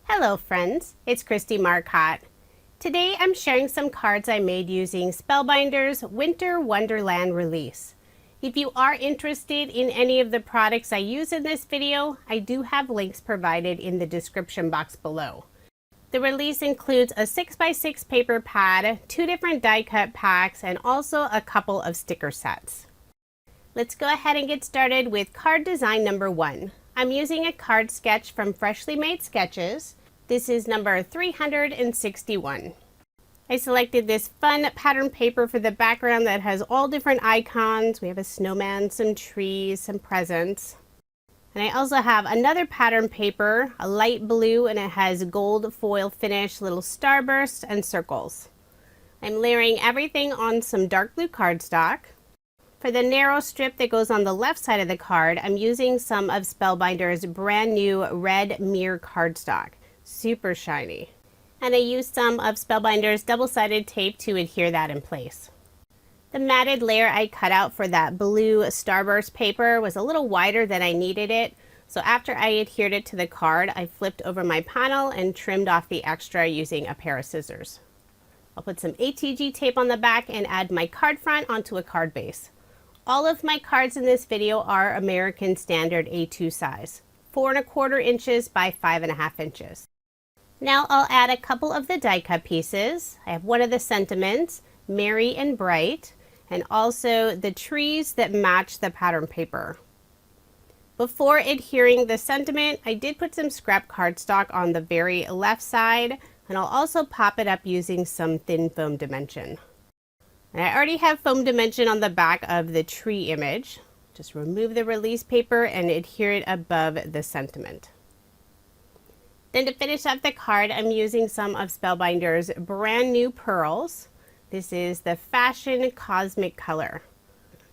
Hello friends, it's Kristie Marcotte. Today I'm sharing some cards I made using Spellbinders Winter Wonderland release. If you are interested in any of the products I use in this video, I do have links provided in the description box below. The release includes a 6x6 paper pad, 2 different die cut packs, and also a couple of sticker sets. Let's go ahead and get started with card design number 1. I'm using a card sketch from Freshly Made Sketches. This is number 361. I selected this fun pattern paper for the background that has all different icons. We have a snowman, some trees, some presents. And I also have another pattern paper, a light blue, and it has gold foil finish, little starbursts, and circles. I'm layering everything on some dark blue cardstock. For the narrow strip that goes on the left side of the card, I'm using some of Spellbinders' brand new red mirror cardstock. Super shiny. And I used some of Spellbinders' double-sided tape to adhere that in place. The matted layer I cut out for that blue starburst paper was a little wider than I needed it, so after I adhered it to the card, I flipped over my panel and trimmed off the extra using a pair of scissors. I'll put some ATG tape on the back and add my card front onto a card base. All of my cards in this video are American Standard A2 size, 4 1/4 inches by 5 1/2 inches. Now I'll add a couple of the die cut pieces. I have one of the sentiments, Merry and Bright, and also the trees that match the pattern paper. Before adhering the sentiment, I did put some scrap cardstock on the very left side, and I'll also pop it up using some thin foam dimension. And I already have foam dimension on the back of the tree image. Just remove the release paper and adhere it above the sentiment. Then to finish up the card, I'm using some of Spellbinders' brand new pearls. This is the Fashion Cosmic color.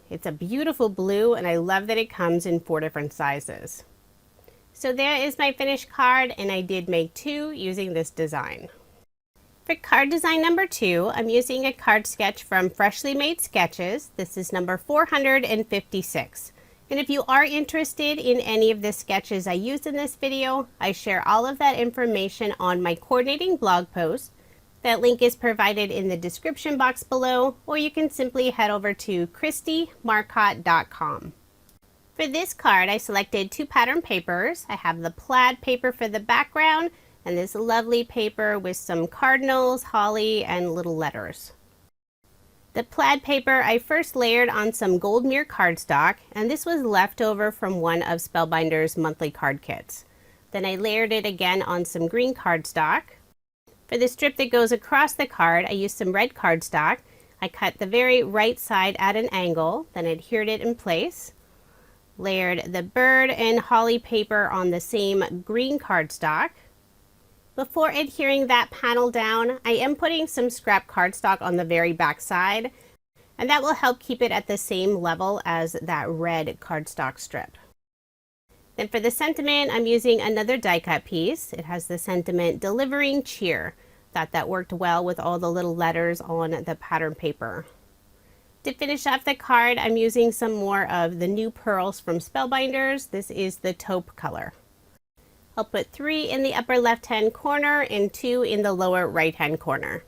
It's a beautiful blue and I love that it comes in 4 different sizes. So there is my finished card, and I did make 2 using this design. For card design number 2, I'm using a card sketch from Freshly Made Sketches. This is number 456. And if you are interested in any of the sketches I used in this video, I share all of that information on my coordinating blog post. That link is provided in the description box below, or you can simply head over to KristieMarcotte.com. For this card, I selected 2 pattern papers. I have the plaid paper for the background, and this lovely paper with some cardinals, holly, and little letters. The plaid paper I first layered on some gold mirror cardstock, and this was left over from one of Spellbinders' monthly card kits. Then I layered it again on some green cardstock. For the strip that goes across the card, I used some red cardstock. I cut the very right side at an angle, then adhered it in place. Layered the bird and holly paper on the same green cardstock. Before adhering that panel down, I am putting some scrap cardstock on the very back side, and that will help keep it at the same level as that red cardstock strip. Then for the sentiment, I'm using another die cut piece. It has the sentiment Delivering Cheer. Thought that worked well with all the little letters on the pattern paper. To finish off the card, I'm using some more of the new pearls from Spellbinders. This is the Taupe color. I'll put 3 in the upper left-hand corner and 2 in the lower right-hand corner.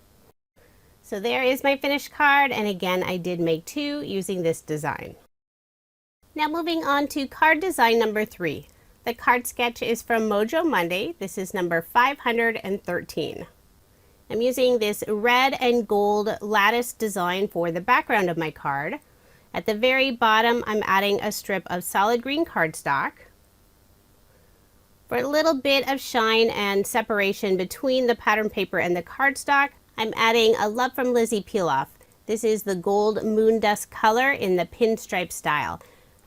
So there is my finished card, and again, I did make 2 using this design. Now moving on to card design number 3. The card sketch is from Mojo Monday. This is number 513. I'm using this red and gold lattice design for the background of my card. At the very bottom, I'm adding a strip of solid green cardstock. For a little bit of shine and separation between the pattern paper and the cardstock, I'm adding a Love from Lizi peel-off. This is the gold moon dust color in the pinstripe style.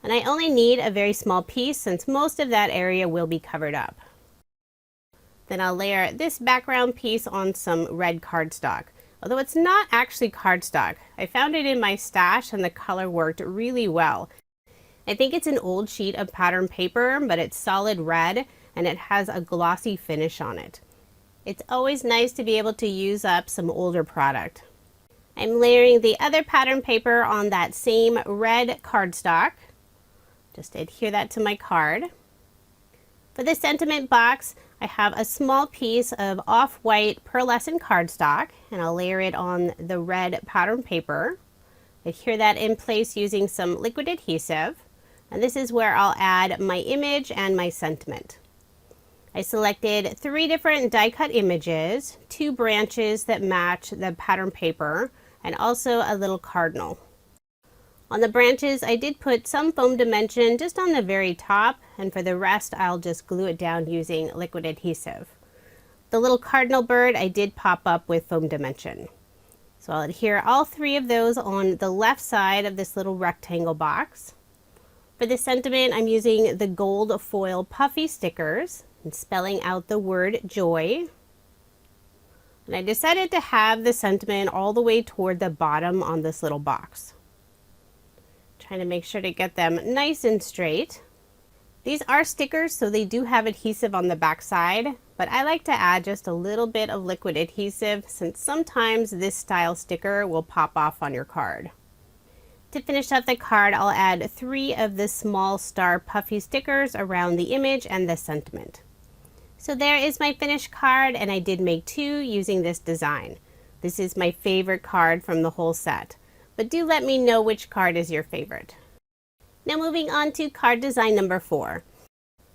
And I only need a very small piece since most of that area will be covered up. Then I'll layer this background piece on some red cardstock. Although it's not actually cardstock. I found it in my stash and the color worked really well. I think it's an old sheet of pattern paper, but it's solid red and it has a glossy finish on it. It's always nice to be able to use up some older product. I'm layering the other pattern paper on that same red cardstock. Just adhere that to my card. For the sentiment box, I have a small piece of off-white pearlescent cardstock, and I'll layer it on the red pattern paper. Adhere that in place using some liquid adhesive, and this is where I'll add my image and my sentiment. I selected 3 different die cut images, 2 branches that match the pattern paper, and also a little cardinal. On the branches, I did put some foam dimension just on the very top, and for the rest, I'll just glue it down using liquid adhesive. The little cardinal bird, I did pop up with foam dimension. So I'll adhere all 3 of those on the left side of this little rectangle box. For the sentiment, I'm using the gold foil puffy stickers and spelling out the word joy. And I decided to have the sentiment all the way toward the bottom on this little box. Trying to make sure to get them nice and straight. These are stickers, so they do have adhesive on the back side, but I like to add just a little bit of liquid adhesive since sometimes this style sticker will pop off on your card. To finish up the card, I'll add 3 of the small star puffy stickers around the image and the sentiment. So there is my finished card, and I did make 2 using this design. This is my favorite card from the whole set. But do let me know which card is your favorite. Now moving on to card design number 4.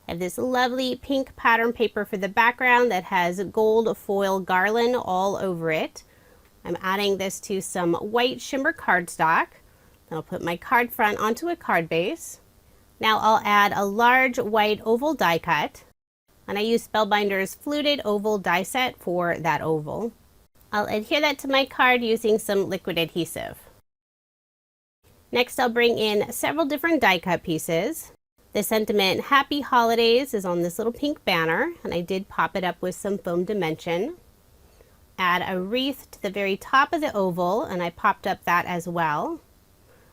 I have this lovely pink pattern paper for the background that has gold foil garland all over it. I'm adding this to some white shimmer cardstock. Then I'll put my card front onto a card base. Now I'll add a large white oval die cut. And I use Spellbinders Fluted oval die set for that oval. I'll adhere that to my card using some liquid adhesive. Next, I'll bring in several different die cut pieces. The sentiment Happy Holidays is on this little pink banner, and I did pop it up with some foam dimension. Add a wreath to the very top of the oval, and I popped up that as well.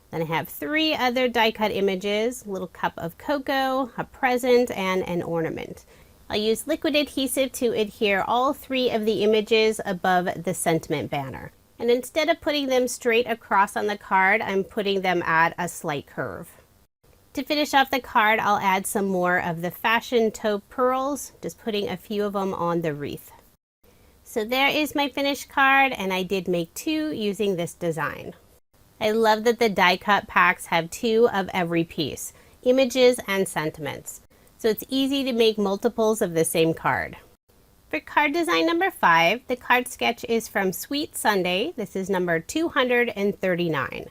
Then I have 3 other die cut images, a little cup of cocoa, a present, and an ornament. I'll use liquid adhesive to adhere all 3 of the images above the sentiment banner. And instead of putting them straight across on the card, I'm putting them at a slight curve. To finish off the card, I'll add some more of the fashion taupe pearls, just putting a few of them on the wreath. So there is my finished card, and I did make 2 using this design. I love that the die cut packs have 2 of every piece, images and sentiments. So it's easy to make multiples of the same card. For card design number 5, the card sketch is from Sweet Sunday. This is number 239.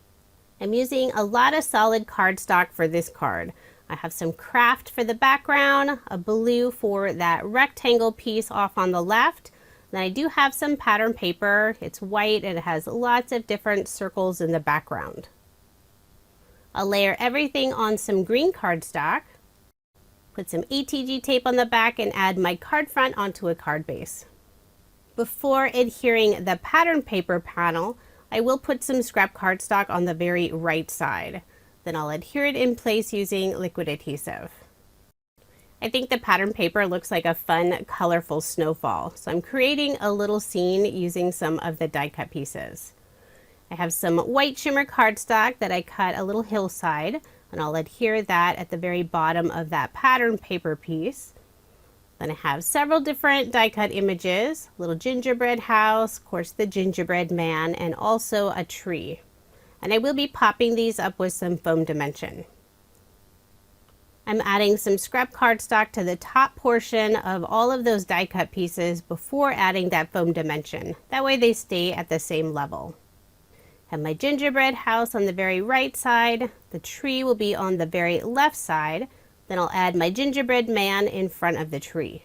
I'm using a lot of solid cardstock for this card. I have some craft for the background, a blue for that rectangle piece off on the left. Then I do have some pattern paper. It's white and it has lots of different circles in the background. I'll layer everything on some green cardstock. Put some ATG tape on the back and add my card front onto a card base. Before adhering the pattern paper panel, I will put some scrap cardstock on the very right side. Then I'll adhere it in place using liquid adhesive. I think the pattern paper looks like a fun, colorful snowfall, so I'm creating a little scene using some of the die cut pieces. I have some white shimmer cardstock that I cut a little hillside, and I'll adhere that at the very bottom of that pattern paper piece. Then I have several different die cut images, little gingerbread house, of course the gingerbread man, and also a tree. And I will be popping these up with some foam dimension. I'm adding some scrap cardstock to the top portion of all of those die cut pieces before adding that foam dimension. That way they stay at the same level. Have my gingerbread house on the very right side. The tree will be on the very left side. Then I'll add my gingerbread man in front of the tree.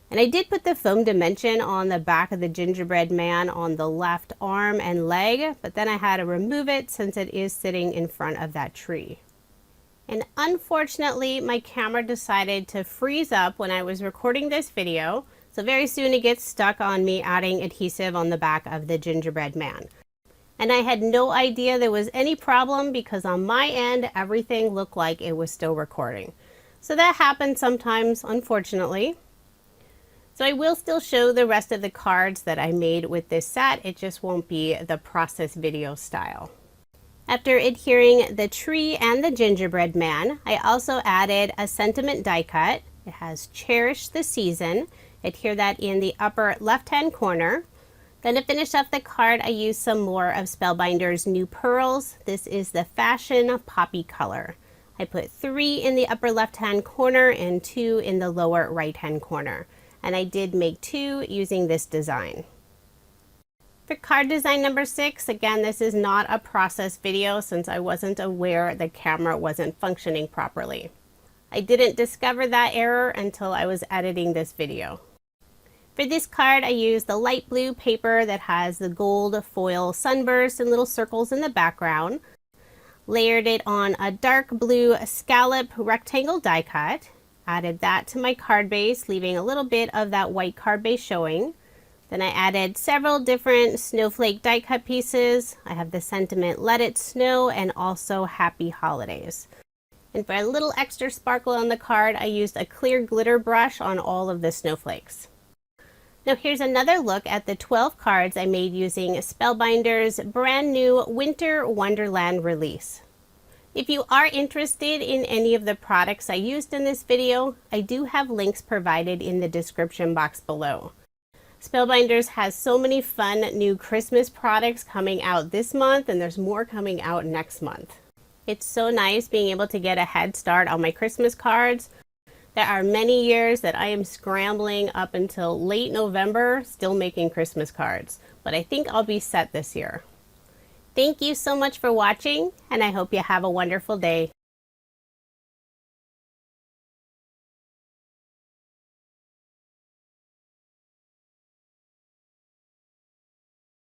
And I did put the foam dimension on the back of the gingerbread man on the left arm and leg, but then I had to remove it since it is sitting in front of that tree. And unfortunately, my camera decided to freeze up when I was recording this video, so very soon it gets stuck on me adding adhesive on the back of the gingerbread man. And I had no idea there was any problem because on my end, everything looked like it was still recording. So that happens sometimes, unfortunately. So I will still show the rest of the cards that I made with this set. It just won't be the process video style. After adhering the tree and the gingerbread man, I also added a sentiment die cut, It has Cherish the Season. Adhere that in the upper left-hand corner. Then to finish off the card, I used some more of Spellbinders New Pearls. This is the Fashion Poppy color. I put 3 in the upper left-hand corner and 2 in the lower right-hand corner. And I did make 2 using this design. For card design number 6, again, this is not a process video since I wasn't aware the camera wasn't functioning properly. I didn't discover that error until I was editing this video. For this card, I used the light blue paper that has the gold foil sunburst and little circles in the background. Layered it on a dark blue scallop rectangle die cut. Added that to my card base, leaving a little bit of that white card base showing. Then I added several different snowflake die cut pieces. I have the sentiment Let It Snow and also Happy Holidays. And for a little extra sparkle on the card, I used a clear glitter brush on all of the snowflakes. Now here's another look at the 12 cards I made using Spellbinders' brand new Winter Wonderland release. If you are interested in any of the products I used in this video, I do have links provided in the description box below. Spellbinders has so many fun new Christmas products coming out this month, and there's more coming out next month. It's so nice being able to get a head start on my Christmas cards. There are many years that I am scrambling up until late November, still making Christmas cards, but I think I'll be set this year. Thank you so much for watching, and I hope you have a wonderful day.